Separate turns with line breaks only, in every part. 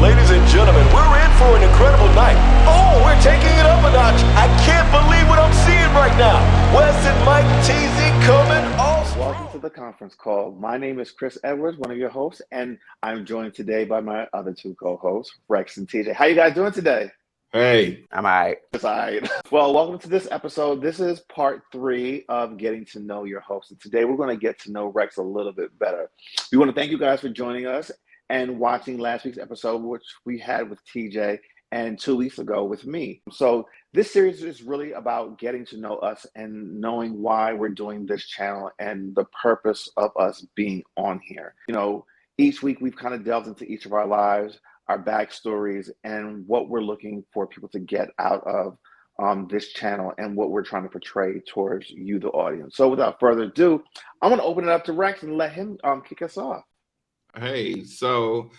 Ladies and gentlemen, we're in for an incredible night. Oh, we're taking it up a notch. I can't believe what I'm seeing right now. Wes and Mike TZ coming off.
Welcome to the conference call. My name is Chris Edwards, one of your hosts, and I'm joined today by my other two co-hosts, Rex and TJ. How you guys doing today?
Hey,
I'm all right.
It's all right. Well, welcome to this episode. This is part 3 of getting to know your host. And today we're going to get to know Rex a little bit better. We want to thank you guys for joining us and watching last week's episode, which we had with TJ, and 2 weeks ago with me. So this series is really about getting to know us and knowing why we're doing this channel and the purpose of us being on here. You know, each week we've kind of delved into each of our lives, our backstories, and what we're looking for people to get out of this channel and what we're trying to portray towards you, the audience. So without further ado, I want to open it up to Rex and let him kick us off.
hey, so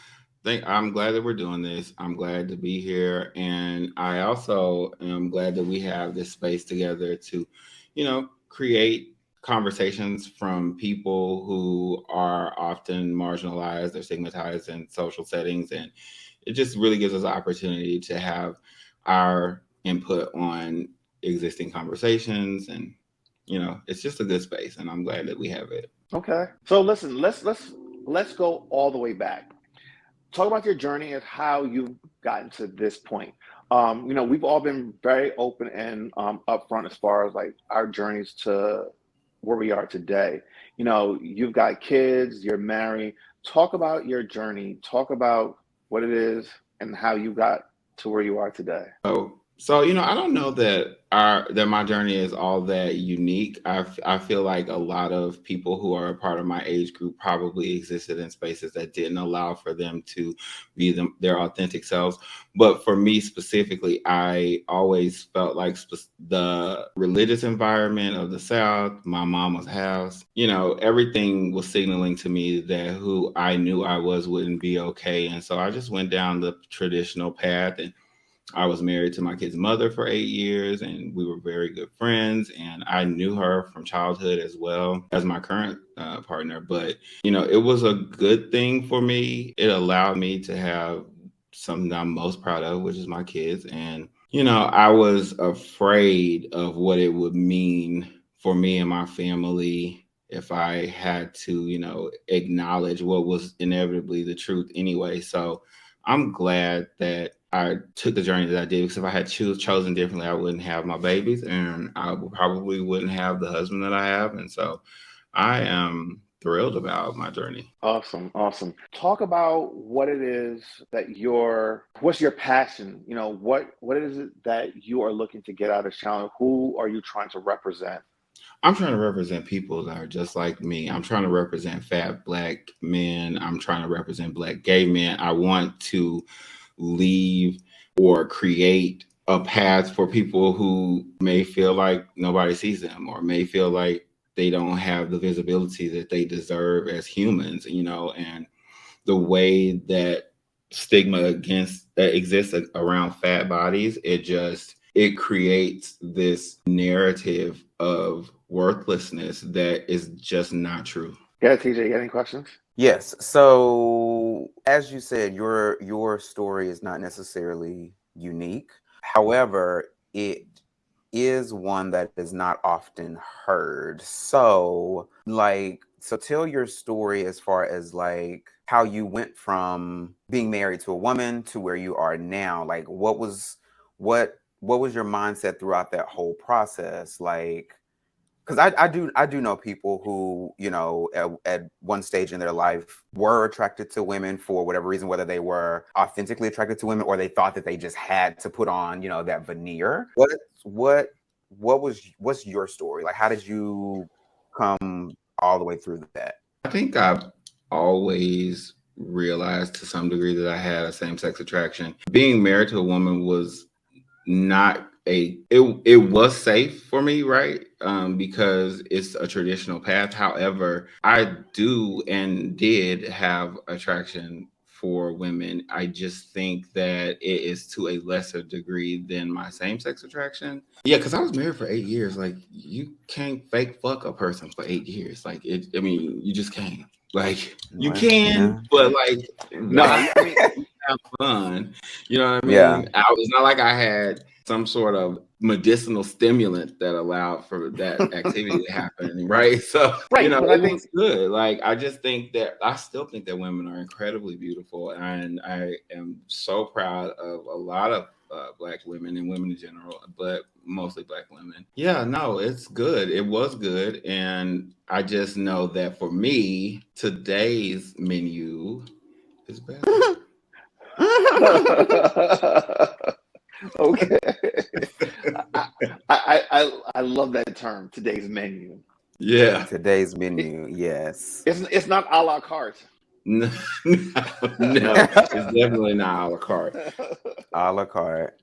I'm glad that we're doing this. I'm glad to be here. And I also am glad that we have this space together to, create conversations from people who are often marginalized or stigmatized in social settings. And it just really gives us an opportunity to have our input on existing conversations. And, it's just a good space. And I'm glad that we have it.
Okay. So listen, let's go all the way back. Talk about your journey and how you've gotten to this point. We've all been very open and upfront as far as like our journeys to where we are today. You've got kids, you're married. Talk about your journey. Talk about what it is and how you got to where you are today.
So I don't know that my journey is all that unique. I feel like a lot of people who are a part of my age group probably existed in spaces that didn't allow for them to be their authentic selves. But for me specifically, I always felt like the religious environment of the South, my mama's house, everything was signaling to me that who I knew I was wouldn't be okay. And so I just went down the traditional path, and I was married to my kid's mother for 8 years, and we were very good friends. And I knew her from childhood as well as my current partner. But, it was a good thing for me. It allowed me to have something that I'm most proud of, which is my kids. And, I was afraid of what it would mean for me and my family if I had to, acknowledge what was inevitably the truth anyway. So I'm glad that I took the journey that I did, because if I had chosen differently, I wouldn't have my babies, and I probably wouldn't have the husband that I have. And so I am thrilled about my journey.
Awesome. Talk about what it is that what's your passion? What is it that you are looking to get out of this channel? Who are you trying to represent?
I'm trying to represent people that are just like me. I'm trying to represent fat Black men. I'm trying to represent Black gay men. I want to leave or create a path for people who may feel like nobody sees them, or may feel like they don't have the visibility that they deserve as humans, and the way that stigma that exists around fat bodies, it creates this narrative of worthlessness that is just not true.
Yeah, TJ, you got any questions?
Yes. So as you said, your story is not necessarily unique. However, it is one that is not often heard. So tell your story as far as like how you went from being married to a woman to where you are now. Like what was your mindset throughout that whole process? Like, because I do know people who, at one stage in their life were attracted to women for whatever reason, whether they were authentically attracted to women or they thought that they just had to put on, that veneer. What's your story? Like, how did you come all the way through that?
I think I've always realized to some degree that I had a same-sex attraction. Being married to a woman was not it was safe for me, right? Because it's a traditional path. However, I do and did have attraction for women. I just think that it is to a lesser degree than my same-sex attraction. Yeah, because I was married for 8 years. Like, you can't fake fuck a person for 8 years. Like, you just can't. Like, you can, but like,
no. I mean,
have fun. You know what I
Yeah.
mean? It's not like I had some sort of medicinal stimulant that allowed for that activity to happen, right? So,
Right, but I
it
think
was good. Like, I still think that women are incredibly beautiful, and I am so proud of a lot of Black women and women in general, but mostly Black women. Yeah, no, it's good. It was good, and I just know that for me, today's menu is better.
okay. I love that term, today's menu.
Yeah.
Today's menu, yes.
It's not a la carte.
No, it's definitely not a la carte.
A la carte.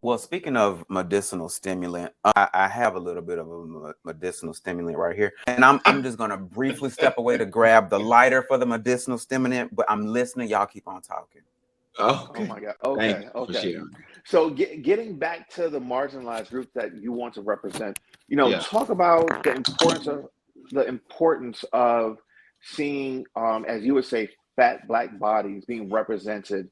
Well, speaking of medicinal stimulant, I have a little bit of a medicinal stimulant right here, and I'm just gonna briefly step away to grab the lighter for the medicinal stimulant. But I'm listening. Y'all keep on talking.
Okay.
Oh my God.
Thank
Okay.
you for
Okay.
sharing.
So getting back to the marginalized group that you want to represent,
Yeah.
talk about the importance of seeing, as you would say, fat Black bodies being represented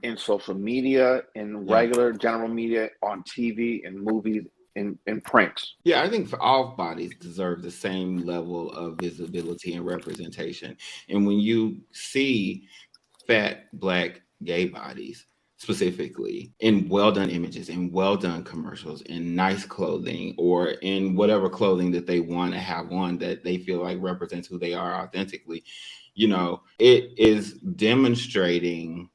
in social media, in
Yeah.
regular general media, on TV, in movies, in print.
Yeah, I think for all bodies deserve the same level of visibility and representation. And when you see fat Black gay bodies specifically in well done images, in well done commercials, in nice clothing, or in whatever clothing that they want to have on that they feel like represents who they are authentically, it is demonstrating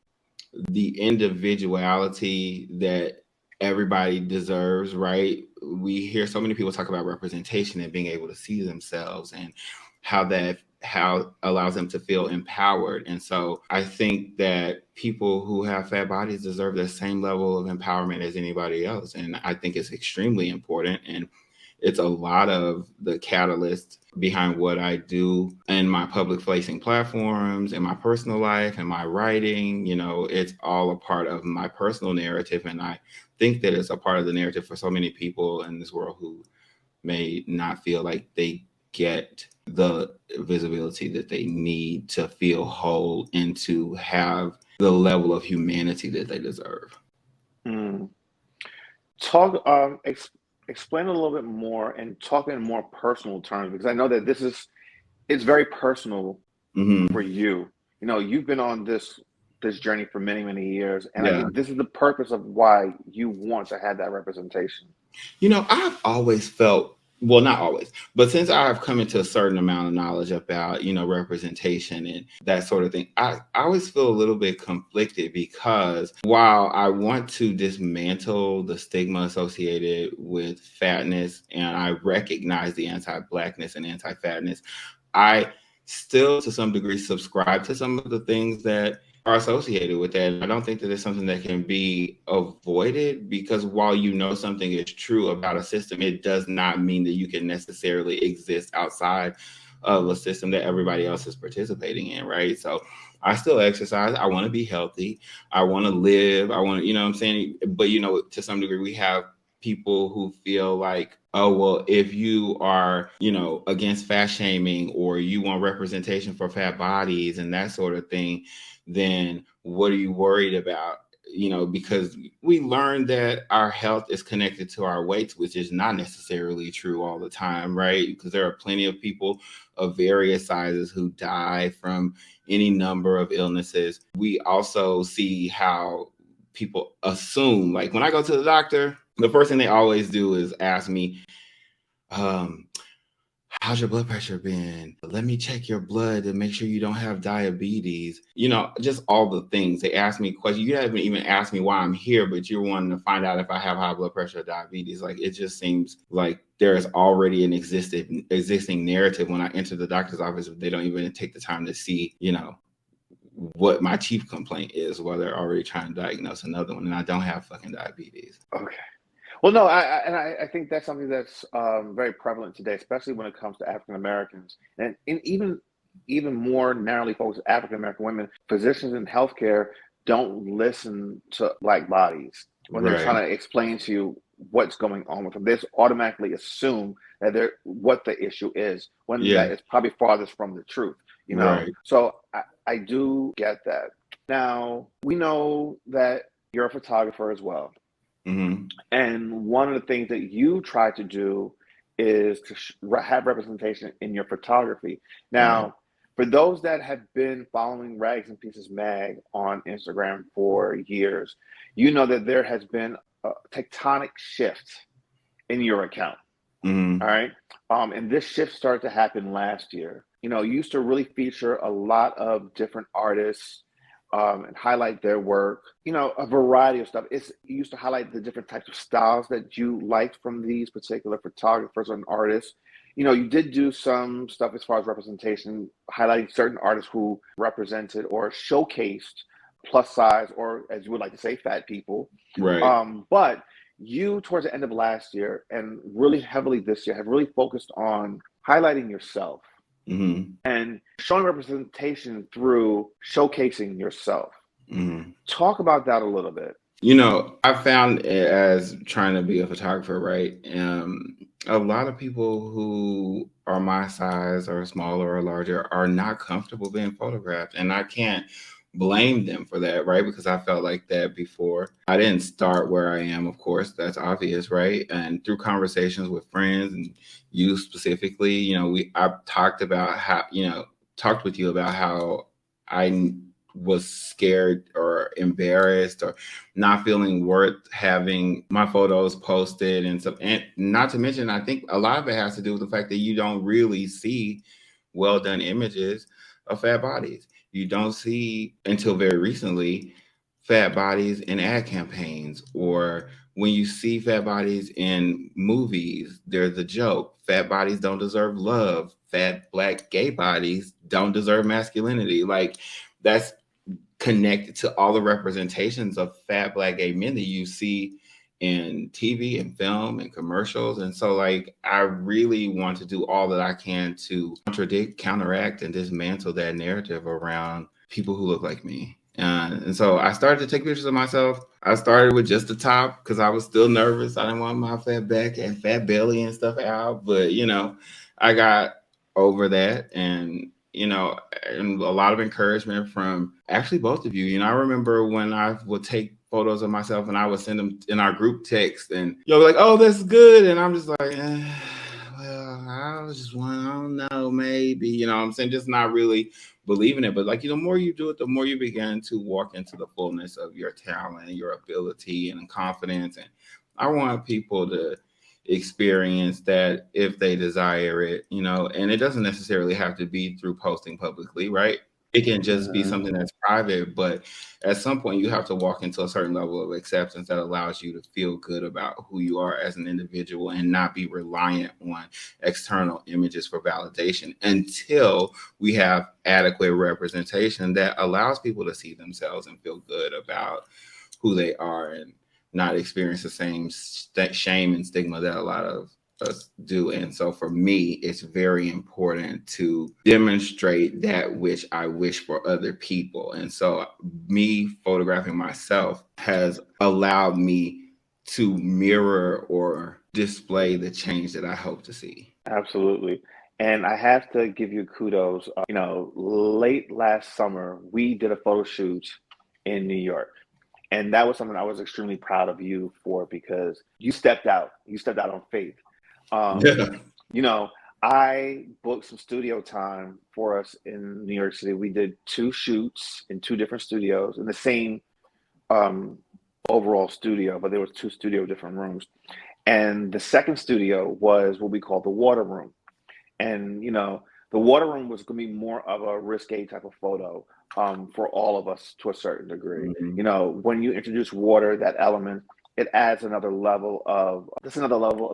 the individuality that everybody deserves, right? We hear so many people talk about representation and being able to see themselves and how allows them to feel empowered. And so I think that people who have fat bodies deserve the same level of empowerment as anybody else. And I think it's extremely important. And it's a lot of the catalyst behind what I do in my public facing platforms, in my personal life, and my writing. It's all a part of my personal narrative. And I think that it's a part of the narrative for so many people in this world who may not feel like they get the visibility that they need to feel whole and to have the level of humanity that they deserve.
Talk, explain a little bit more and talk in more personal terms, because I know that it's very personal for you. You've been on this journey for many, many years, and I think this is the purpose of why you want to have that representation.
I've always felt, well, not always, but since I've come into a certain amount of knowledge about, representation and that sort of thing, I always feel a little bit conflicted, because while I want to dismantle the stigma associated with fatness, and I recognize the anti-Blackness and anti-fatness, I still, to some degree, subscribe to some of the things that are associated with that. And I don't think that it's something that can be avoided, because while something is true about a system, it does not mean that you can necessarily exist outside of a system that everybody else is participating in, right? So I still exercise. I want to be healthy. I want to live. I want to, what I'm saying? But, to some degree, we have people who feel like, oh, well, if you are, against fat shaming, or you want representation for fat bodies and that sort of thing, then what are you worried about? Because we learned that our health is connected to our weights, which is not necessarily true all the time, right? Because there are plenty of people of various sizes who die from any number of illnesses. We also see how people assume, like when I go to the doctor, the first thing they always do is ask me, how's your blood pressure been? Let me check your blood to make sure you don't have diabetes. Just all the things. They ask me questions. You haven't even asked me why I'm here, but you're wanting to find out if I have high blood pressure or diabetes. Like, it just seems like there is already an existing narrative when I enter the doctor's office. They don't even take the time to see, what my chief complaint is, while they're already trying to diagnose another one. And I don't have fucking diabetes.
Okay. Well, no, I think that's something that's very prevalent today, especially when it comes to African Americans, and even more narrowly focused African American women. Physicians in healthcare don't listen to Black bodies when they're trying to explain to you what's going on with them. They just automatically assume that what the issue is, when that is probably farthest from the truth.
Right.
So I do get that. Now, we know that you're a photographer as well.
Mm-hmm.
And one of the things that you try to do is to have representation in your photography. Now,
Right.
for those that have been following Rags and Pieces Mag on Instagram for years, you know that there has been a tectonic shift in your account.
Mm-hmm.
All right. And this shift started to happen last year. You used to really feature a lot of different artists and highlight their work, a variety of stuff. You used to highlight the different types of styles that you liked from these particular photographers and artists. You did do some stuff as far as representation, highlighting certain artists who represented or showcased plus size, or as you would like to say, fat people.
Right.
But you, towards the end of last year and really heavily this year, have really focused on highlighting yourself
Mm-hmm.
and showing representation through showcasing yourself.
Mm-hmm.
Talk about that a little bit.
I found as trying to be a photographer, right? A lot of people who are my size or smaller or larger are not comfortable being photographed. And I can't blame them for that, right? Because I felt like that before. I didn't start where I am, of course, that's obvious, right? And through conversations with friends and you specifically, I've talked about how, talked with you about how I was scared or embarrassed or not feeling worth having my photos posted and stuff. And not to mention, I think a lot of it has to do with the fact that you don't really see well done images of fat bodies. You don't see, until very recently, fat bodies in ad campaigns, or when you see fat bodies in movies, there's a joke. Fat bodies don't deserve love. Fat Black gay bodies don't deserve masculinity. Like, that's connected to all the representations of fat Black gay men that you see in TV and film and commercials. And so, like, I really want to do all that I can to contradict, counteract, and dismantle that narrative around people who look like me. And so I started to take pictures of myself. I started with just the top because I was still nervous. I didn't want my fat back and fat belly and stuff out. But, I got over that, and and a lot of encouragement from actually both of you. I remember when I would take photos of myself and I would send them in our group text, and you'll be like, "Oh, that's good," and I'm just like, well, I was just one, I don't know, maybe, I'm saying, just not really believing it. But like, the more you do it, the more you begin to walk into the fullness of your talent, your ability, and confidence. And I want people to experience that if they desire it, and it doesn't necessarily have to be through posting publicly, right? It can just be something that's private, but at some point you have to walk into a certain level of acceptance that allows you to feel good about who you are as an individual and not be reliant on external images for validation until we have adequate representation that allows people to see themselves and feel good about who they are and not experience the same shame and stigma that a lot of us do. And so for me, it's very important to demonstrate that which I wish for other people. And so me photographing myself has allowed me to mirror or display the change that I hope to see.
Absolutely. And I have to give you kudos. Late last summer, we did a photo shoot in New York. And that was something I was extremely proud of you for, because you stepped out. You stepped out on faith. I booked some studio time for us in New York City. We did 2 shoots in 2 different studios in the same overall studio, but there was 2 studio different rooms. And the second studio was what we call the water room. And, the water room was going to be more of a risque type of photo for all of us to a certain degree.
Mm-hmm.
When you introduce water, that element, it adds another level of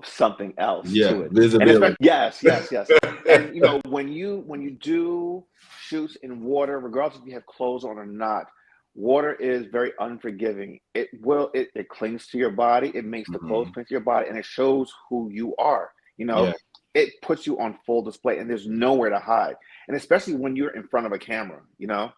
something else to it.
Visibility.
Yes. And when you do shoots in water, regardless if you have clothes on or not, water is very unforgiving. It clings to your body. It makes the clothes cling to your body, and it shows who you are.
Yeah.
It puts you on full display, and there's nowhere to hide. And especially when you're in front of a camera,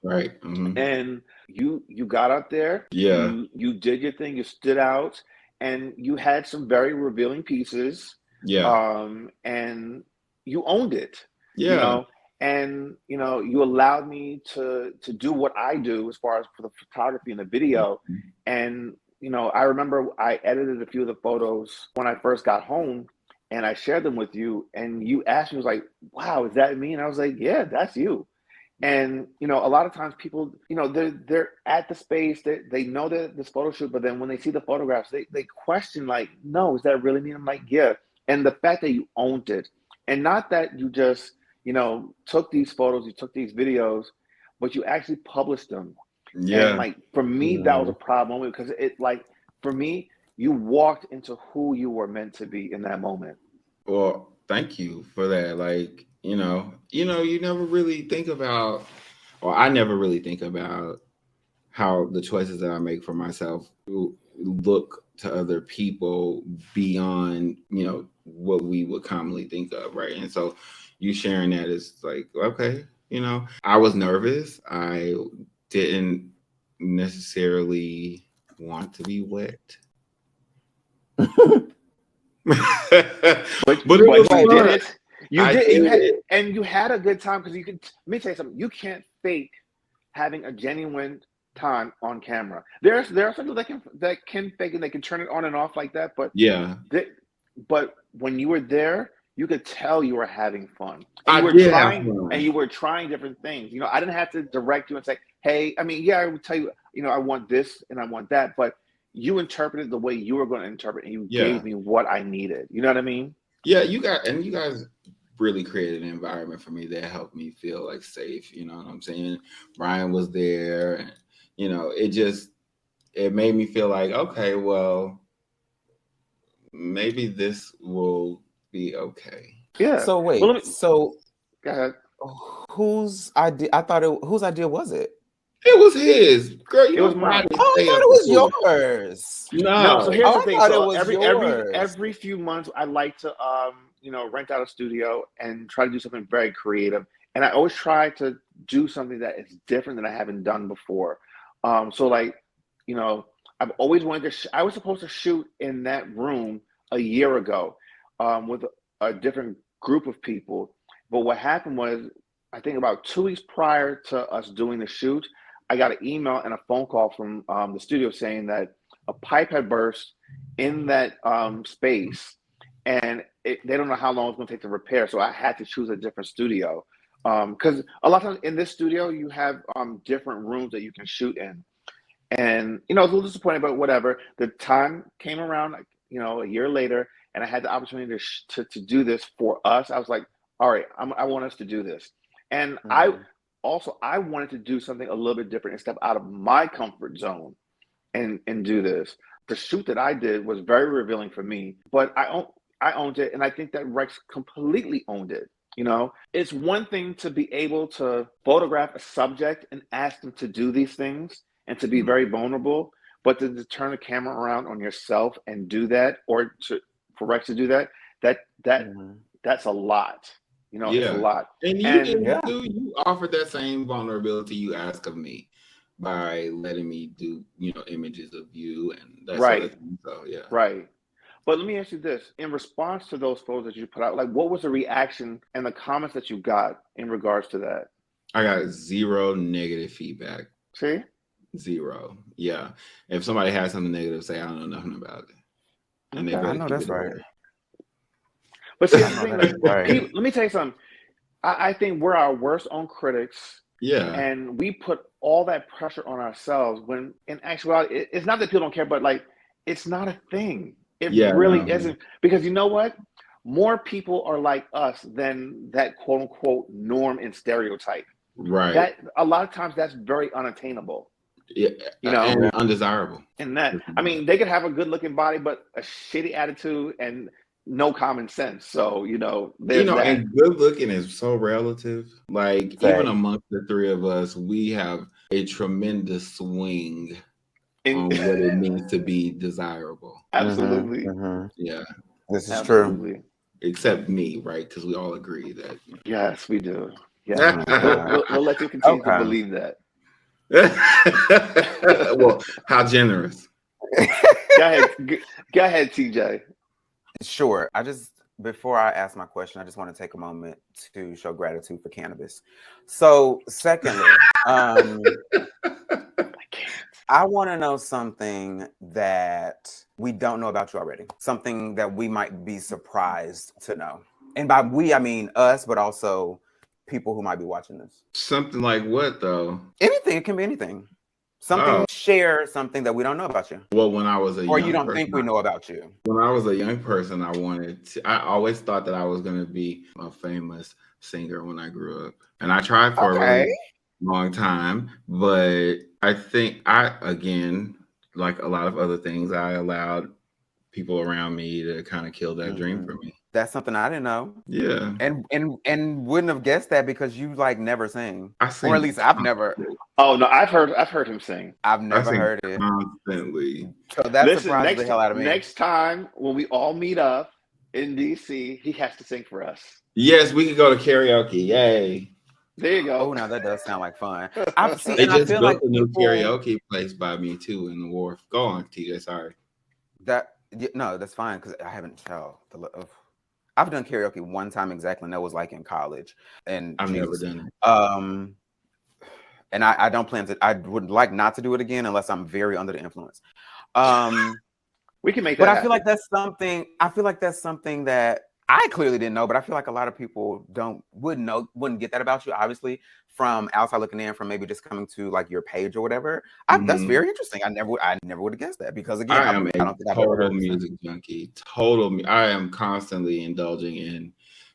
Right. Mm-hmm.
And you got up there.
Yeah.
You did your thing. You stood out, and you had some very revealing pieces.
Yeah.
And you owned it.
Yeah.
And you allowed me to do what I do as far as for the photography and the video. And I remember I edited a few of the photos when I first got home, and I shared them with you. And you asked me, was like, "Wow, is that me?" And I was like, "Yeah, that's you." And a lot of times people, they're at the space, they know that this photo shoot, but then when they see the photographs, they question, like, "No, is that really me?" I'm like, "Yeah." And the fact that you owned it, and not that you just took these photos, you took these videos, but you actually published them.
Yeah.
And like for me, that was a problem because for me, you walked into who you were meant to be in that moment.
Well, thank you for that. Like, you never really think about, or I never really think about how the choices that I make for myself look to other people beyond, what we would commonly think of, right? And so you sharing that is like, okay, I was nervous. I didn't necessarily want to be wet. but it was
you
fun.
did it. You had a good time because you can. Let me tell you something. You can't fake having a genuine time on camera. There are some people that can fake and they can turn it on and off like that. But
yeah,
but when you were there, you could tell you were having fun.
I did have fun.
And you were trying different things. I didn't have to direct you and say, "Hey," I mean, yeah, I would tell you, I want this and I want that, but you interpreted the way you were going to interpret, and you gave me what I needed. You know what I mean?
Yeah, you guys really created an environment for me that helped me feel like safe. You know what I'm saying? Brian was there, and it made me feel like, okay, well, maybe this will be okay.
Yeah.
So wait,
go ahead.
Whose idea? Whose idea was it?
It was his. Girl,
it was mine.
Oh, I thought it was yours.
No. So here's the thing. So
every
every few months, I like to rent out a studio and try to do something very creative. And I always try to do something that is different than I haven't done before. So like, I've always wanted to. I was supposed to shoot in that room a year ago, with a different group of people. But what happened was, I think about 2 weeks prior to us doing the shoot, I got an email and a phone call from the studio saying that a pipe had burst in that space, and they don't know how long it's going to take to repair. So I had to choose a different studio because a lot of times in this studio you have different rooms that you can shoot in, and I was a little disappointed, but whatever. The time came around, a year later, and I had the opportunity to do this for us. I was like, all right, I want us to do this, and I wanted to do something a little bit different and step out of my comfort zone and do this. The shoot that I did was very revealing for me, but I owned it, and I think that Rex completely owned it. It's one thing to be able to photograph a subject and ask them to do these things and to be very vulnerable, but to turn the camera around on yourself and do that, or for Rex to do that, that's a lot. It's a lot.
And you offered that same vulnerability you ask of me by letting me do, images of you and that sort of thing. So yeah.
Right. But let me ask you this. In response to those photos that you put out, like, what was the reaction and the comments that you got in regards to that?
I got 0 negative feedback.
See?
0. Yeah. If somebody has something negative to say, I don't know nothing about it. And
I know that's right.
But see, let me tell you something. I think we're our worst own critics.
Yeah.
And we put all that pressure on ourselves when in actuality, it's not that people don't care, but like, it's not a thing. It really isn't. Because you know what? More people are like us than that quote unquote norm and stereotype.
Right.
That a lot of times that's very unattainable.
Yeah. And undesirable.
And that, I mean, they could have a good looking body, but a shitty attitude and no common sense. So,
and good looking is so relative. Like, even amongst the three of us, we have a tremendous swing on what it means to be desirable.
Absolutely.
Yeah.
This is true.
Except me, right? Because we all agree that.
Yes, we do. Yeah. we'll let you continue to believe that.
Well, how generous.
Go ahead, TJ.
Sure. before I ask my question, I just want to take a moment to show gratitude for cannabis. So, secondly, I want to know something that we don't know about you already. Something that we might be surprised to know. And by we, I mean us, but also people who might be watching this.
Something like what though?
Anything. It can be anything. Something, share something that we don't know about you.
Well, when I was a
Or
young
you don't
person,
think we know about you.
when I was a young person, I always thought that I was going to be a famous singer when I grew up. And I tried for a really long time, but I think again, like a lot of other things, I allowed people around me to kind of kill that dream for me.
That's something I didn't know.
Yeah.
And wouldn't have guessed that because you like never sing.
I sing,
or at least I've never.
Oh no, I've heard him sing.
I've never heard it
constantly.
So that surprises the hell out of me.
Next time when we all meet up in DC, he has to sing for us.
Yes, we could go to karaoke. Yay.
There you go.
Oh, now that does sound like fun.
They just built a new karaoke place by me too in the Wharf. Go on, TJ. Sorry.
No, that's fine because I haven't. I've done karaoke one time exactly, and that was like in college. And
I've never done it.
And I don't plan to. I would like not to do it again unless I'm very under the influence.
We can make that.
But
happen.
I feel like that's something. I feel like that's something that I clearly didn't know, but I feel like a lot of people wouldn't get that about you, obviously, from outside looking in, from maybe just coming to like your page or whatever. That's very interesting. I never would have guessed that because again,
I am
I don't think I've
total
ever heard
music junkie. I am constantly indulging in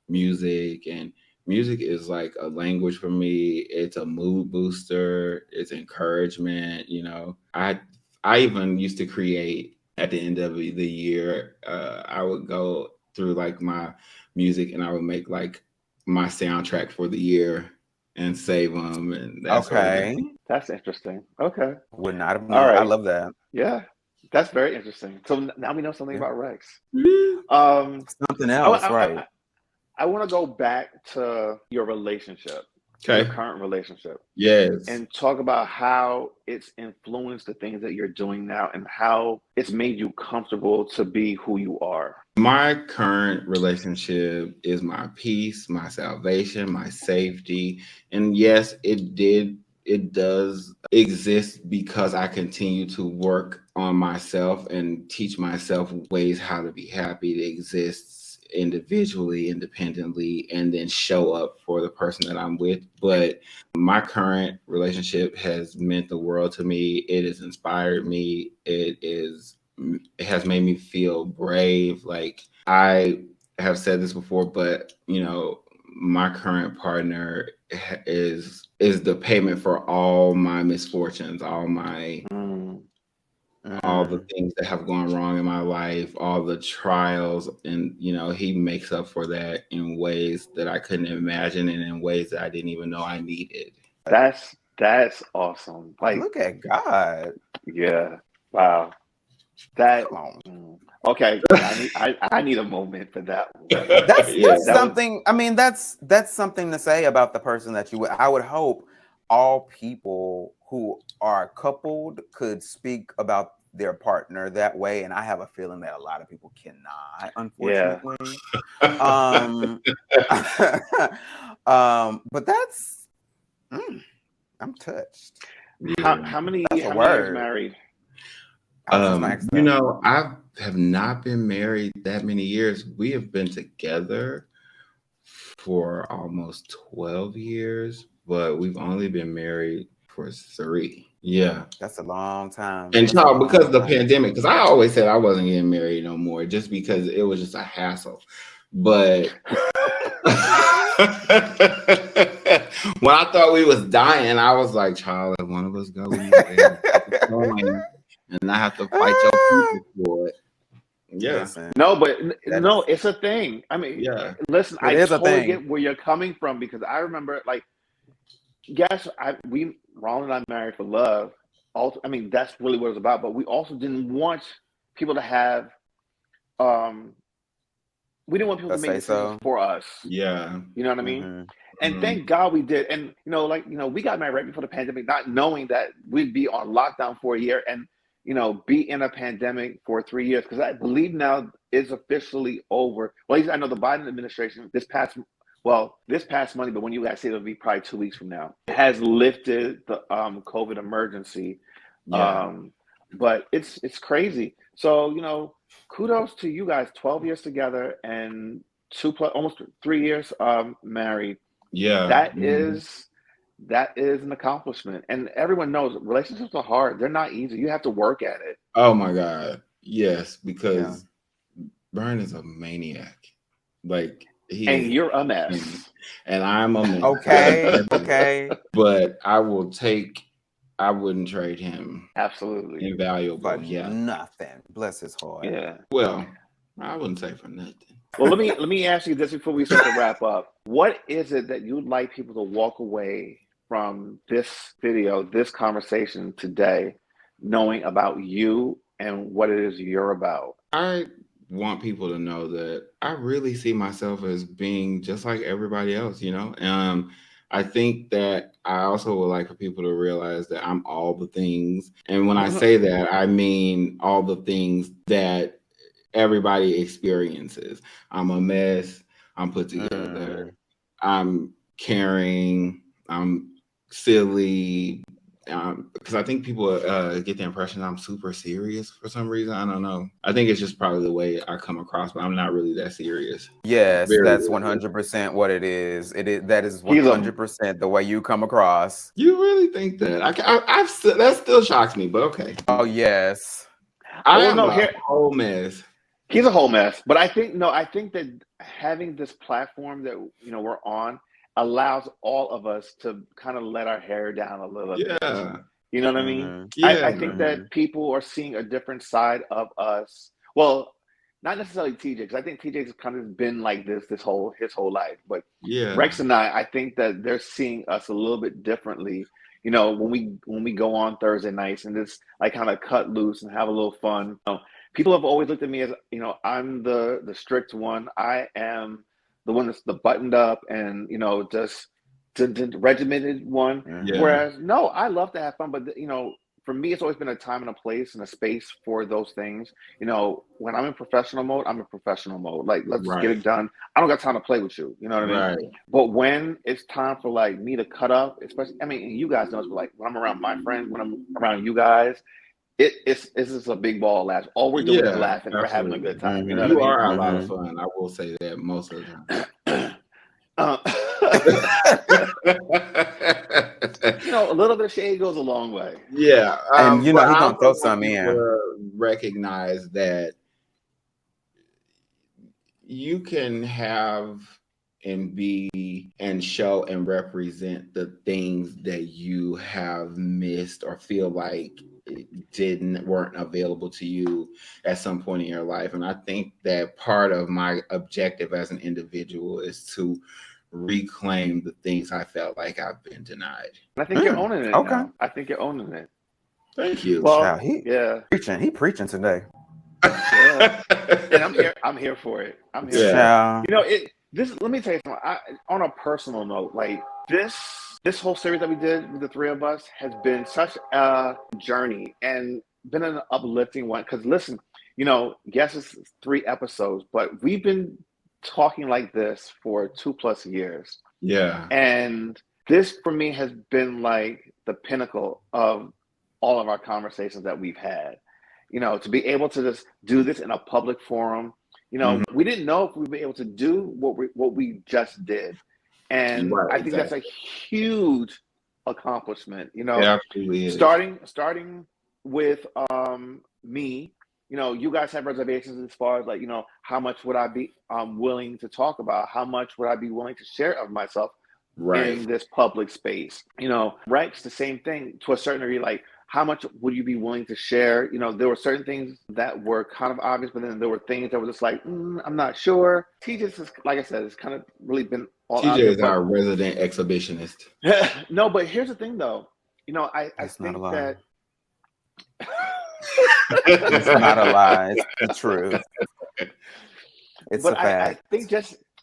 music, and music is like a language for me. It's a mood booster. It's encouragement. You know, I even used to create at the end of the year. I would go through like my music and I would make like my soundtrack for the year and save them. And that's
that's interesting. Okay.
Would not have known.
All right.
I love that.
Yeah. That's very interesting. So now we know something about Rex.
Something else, right?
I want to go back to your relationship. Your current relationship.
Yes.
And talk about how it's influenced the things that you're doing now and how it's made you comfortable to be who you are.
My current relationship is my peace, my salvation, my safety. And yes, it does exist because I continue to work on myself and teach myself ways how to be happy, to exist individually, independently, and then show up for the person that I'm with. But my current relationship has meant the world to me. It has inspired me. It has made me feel brave. Like I have said this before, but you know, my current partner is the payment for all my misfortunes, all the things that have gone wrong in my life, all the trials, and you know, he makes up for that in ways that I couldn't imagine and in ways that I didn't even know I needed.
That's awesome. Like,
look at God.
Yeah. Wow. Okay. I need a moment for that one.
That's something. I mean, that's something to say about the person that you would. I would hope all people who are coupled could speak about their partner that way, and I have a feeling that a lot of people cannot, unfortunately.
But
that's I'm touched.
How many years married?
You know, I have not been married that many years. We have been together for almost 12 years, but we've only been married for 3. Yeah.
That's a long time.
And so because of the pandemic, because I always said I wasn't getting married no more just because it was just a hassle. But when I thought we was dying, I was like, child, if one of us go, and I have to fight your people for it. Yeah.
Listen,
no, it's a thing. I mean,
yeah.
Listen, I totally get where you're coming from because I remember, like, yes, Ron and I married for love. Also, I mean, that's really what it was about. But we also didn't want people to have, we didn't want people to make decisions for us.
Yeah.
You know what I mean? And thank God we did. And, we got married right before the pandemic, not knowing that we'd be on lockdown for a year. And be in a pandemic for 3 years, because I believe now is officially over. Well, at least I know the Biden administration this past Monday, but when you guys say it'll be probably 2 weeks from now, has lifted the COVID emergency.
Yeah.
But it's crazy. So, kudos to you guys, 12 years together and almost 3 years married.
Yeah.
That is an accomplishment. And everyone knows relationships are hard. They're not easy. You have to work at it.
Oh my God. Yes, because Brian is a maniac. Like
and you're a mess.
And I'm a mess.
Okay.
But I wouldn't trade him.
Absolutely.
Invaluable.
But nothing. Bless his heart.
Yeah.
Well, I wouldn't say for nothing.
Well, let me ask you this before we start to wrap up. What is it that you'd like people to walk away from this video, this conversation today, knowing about you and what it is you're about?
I want people to know that I really see myself as being just like everybody else, I think that I also would like for people to realize that I'm all the things. And when I say that, I mean all the things that everybody experiences. I'm a mess. I'm put together. I'm caring. I'm silly. Because I think people get the impression I'm super serious for some reason. I don't know. I think it's just probably the way I come across, but I'm not really that serious.
Yes, that's 100% what it is. That is 100% the way you come across.
You really think that? That still shocks me, but okay.
Oh yes,
I am a whole mess.
He's a whole mess, but I think that having this platform that we're on allows all of us to kind of let our hair down a little bit. You know what I mean?
Yeah,
I think that people are seeing a different side of us. Well, not necessarily TJ, because I think TJ's kind of been like this his whole life. But Rex and I think that they're seeing us a little bit differently. When we go on Thursday nights and just like kind of cut loose and have a little fun. People have always looked at me as I'm the strict one. I am the one that's the buttoned up and just the regimented one. Whereas no, I love to have fun, but for me it's always been a time and a place and a space for those things. When I'm in professional mode, I'm in professional mode. Like, let's get it done. I don't got time to play with you. You know what I mean? But when it's time for like me to cut up, especially, you guys know, it's like when I'm around my friends, when I'm around you guys, it's just a big ball of laughs. All we're doing is laughing. We're having a good time. You know
you
what
are
I mean?
a lot of fun. I will say that most of the time.
A little bit of shade goes a long way.
Yeah,
and he's gonna throw some in.
Recognize that you can have and be and show and represent the things that you have missed or feel like weren't available to you at some point in your life. And I think that part of my objective as an individual is to reclaim the things I felt like I've been denied.
And I think you're owning it. Okay. Now. I think you're owning it.
Thank you.
Well, he preaching today.
Yeah. And I'm here for it. I'm here.
Yeah.
Let me tell you something. On a personal note, like this whole series that we did with the three of us has been such a journey and been an uplifting one. Because listen, yes, it's 3 episodes, but we've been talking like this for 2+ years.
Yeah.
And this for me has been like the pinnacle of all of our conversations that we've had. To be able to just do this in a public forum. We didn't know if we'd be able to do what we just did. And I think that's a huge accomplishment.
It absolutely is.
Starting with me, you guys have reservations as far as like, how much would I be willing to talk about? How much would I be willing to share of myself in this public space? Rex, the same thing to a certain degree, like how much would you be willing to share? There were certain things that were kind of obvious, but then there were things that were just like, I'm not sure. TJ is, like I said, it's kind of really been all
TJ is our resident exhibitionist.
No, but here's the thing though. I think that
it's not a lie. It's the truth. It's a fact.
I think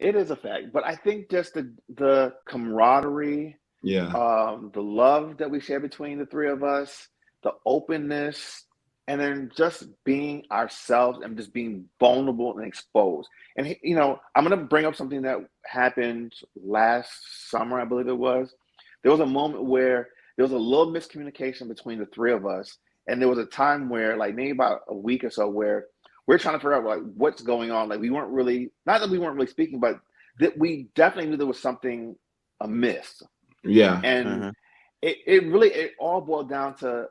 it is a fact. But I think just the camaraderie, the love that we share between the three of us, the openness, and then just being ourselves and just being vulnerable and exposed. And I'm going to bring up something that happened last summer, I believe it was. There was a moment where there was a little miscommunication between the three of us, and there was a time where, like, maybe about a week or so, where we're trying to figure out, like, what's going on. Like, we weren't really, not that we weren't really speaking, but that we definitely knew there was something amiss.
Yeah.
And it all boiled down to,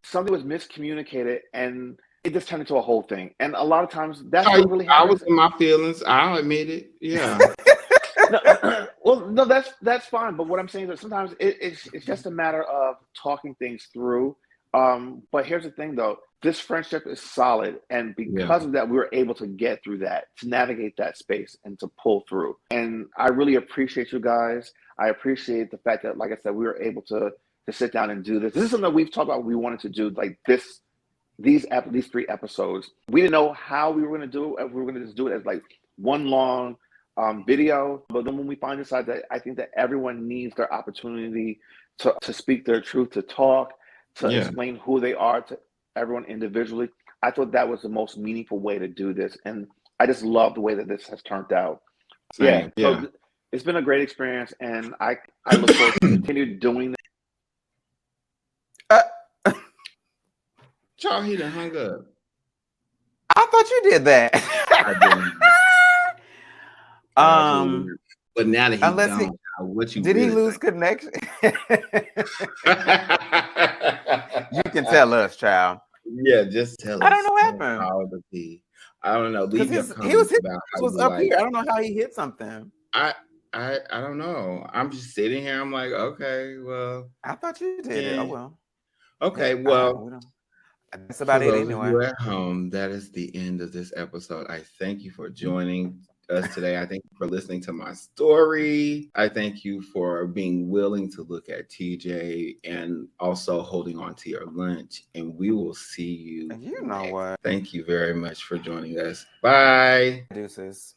something was miscommunicated, and it just turned into a whole thing. And a lot of times that's what really
I
happens.
was in my feelings. I'll admit it. Yeah.
No, that's fine. But what I'm saying is that sometimes it's just a matter of talking things through. But here's the thing, though. This friendship is solid, and because of that, we were able to get through that, to navigate that space, and to pull through. And I really appreciate you guys. I appreciate the fact that, like I said, we were able to sit down and do this. This is something that we've talked about. We wanted to do, like these 3 episodes. We didn't know how we were going to do it. We were going to just do it as like one long video. But then when we finally decided that, I think that everyone needs their opportunity to speak their truth, to talk, to explain who they are to everyone individually. I thought that was the most meaningful way to do this. And I just love the way that this has turned out.
Same. Yeah.
So it's been a great experience, and I look forward to continue doing
that. Y'all, he done hung up.
I thought you did that.
I didn't. But now that he's gone, what you
did
really
he lose connection? You can tell us, child.
Yeah, just tell us.
I don't know what happened.
I don't know. Leave your comments about how
was up here. I don't know how he hit something.
I don't know. I'm just sitting here. I'm like, okay, well.
I thought you did it. Oh well.
Okay, well.
That's about it anyway.
For those of you at home, that is the end of this episode. I thank you for joining us today. I thank you for listening to my story. I thank you for being willing to look at TJ and also holding on to your lunch. And we will see you.
You know what?
Thank you very much for joining us. Bye.
Deuces.